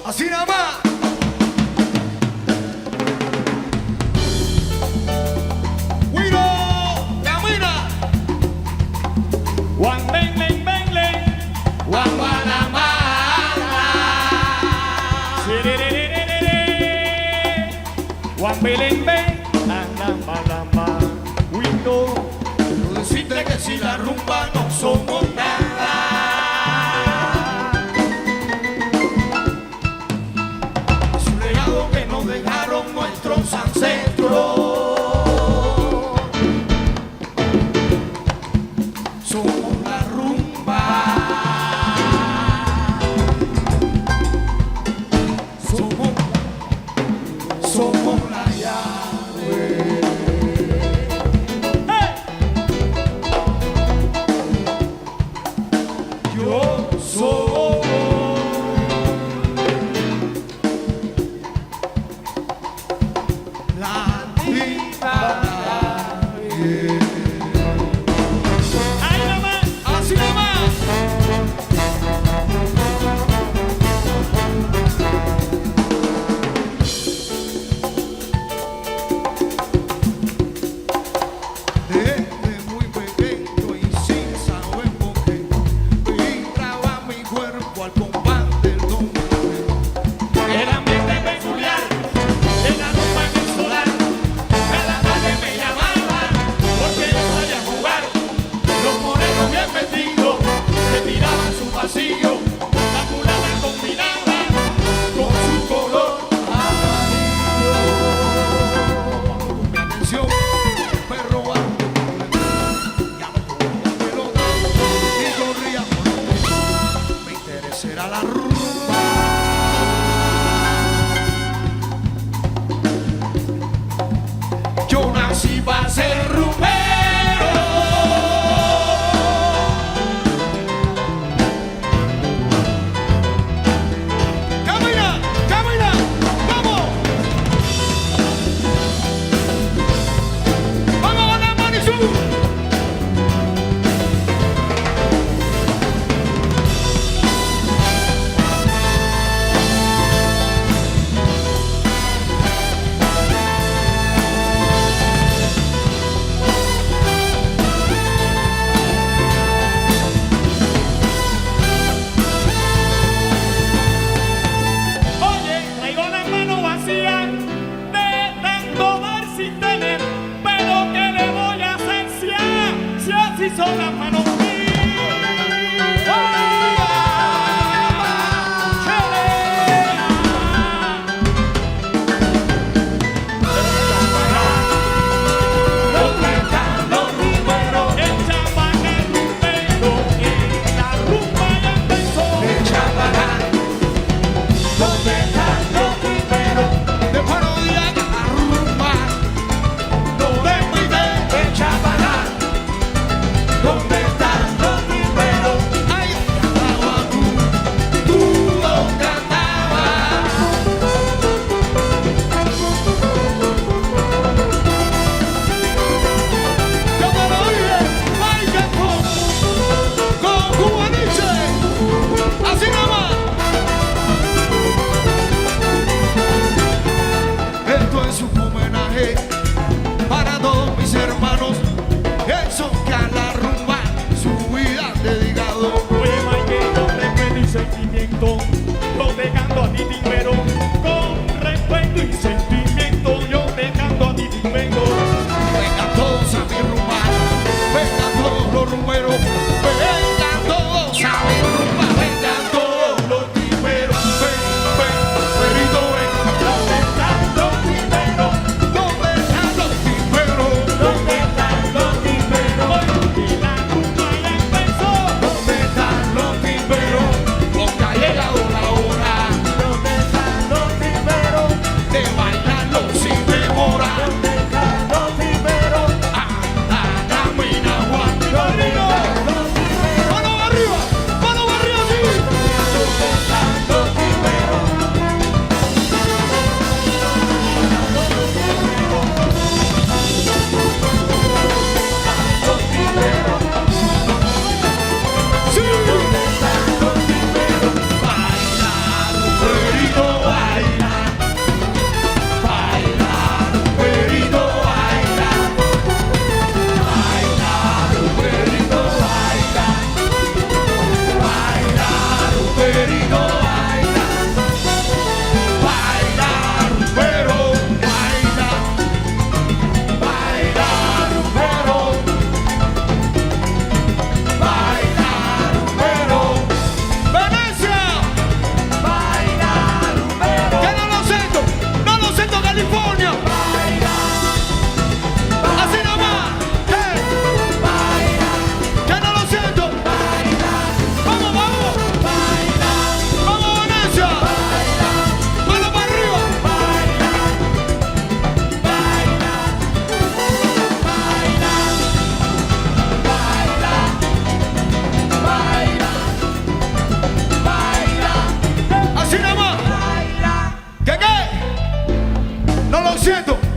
Así nada más. Guiro, camina. Juan Beng, Beng, Beng, Beng. Juan Guanamara. Juan Belén, Beng. Anambalamba. Guindo. Quiero decirte que si la rumba no somos nada. Es un legado que nos dejaron nuestros ancestros. Somos la rumba. Somos la llave. Yo soy la antigua. Ahí nomás. Así nomás. Desde muy pequeño y sin saber por qué vibraba mi cuerpo al compás del don. El ambiente peculiar de la rumba en el solar. Cada tarde me llamaban porque yo sabía jugar. Los morenos bien vestidos Se tiraban su pasillo. La mulata combinaba con su color amarillo. Mi atención, perro bajo, ya no cogía pelota y corría por lo que me interesa era la rumba. Yo nací para ser rumbero. Camina, camina, vamos. Vamos a la Marisú. Oye, traigo las manos vacías de tanto dar sin tener, pero ¿qué le voy a hacer si así son las manos mías? ¿Dónde están los rumberos? Echa pa' acá el rumbero, que la rumba ya empezó. Echa para acá. ¿Dónde están los rumberos? De parodia a la rumba. No me cuides, echa para acá. ¿Dónde están los rumberos? Ay, cantaba tú no cantabas. Yo me lo oye, Michael con Cubaniche. Así nomás. Esto es un homenaje para todos mis hermanos. Esos que a la rumba su vida han dedicado. Oye, Mike, con respeto y sentimiento, yo te canto a ti, timbero. Con respeto y sentimiento, yo te canto a ti, timbero. Vengan todos a mi rumba. Vengan todos los rumberos. Vengan todos a mi rumba. Vengan todos los timberos. Ven, perito, ven. ¿Dónde están los timberos? ¿Dónde están los timberos? ¿Dónde están los timberos? Y la rumba ya empezó. ¿Dónde están los timberos? Porque ha llegado la hora. ¿Dónde están los timberos? lo siento.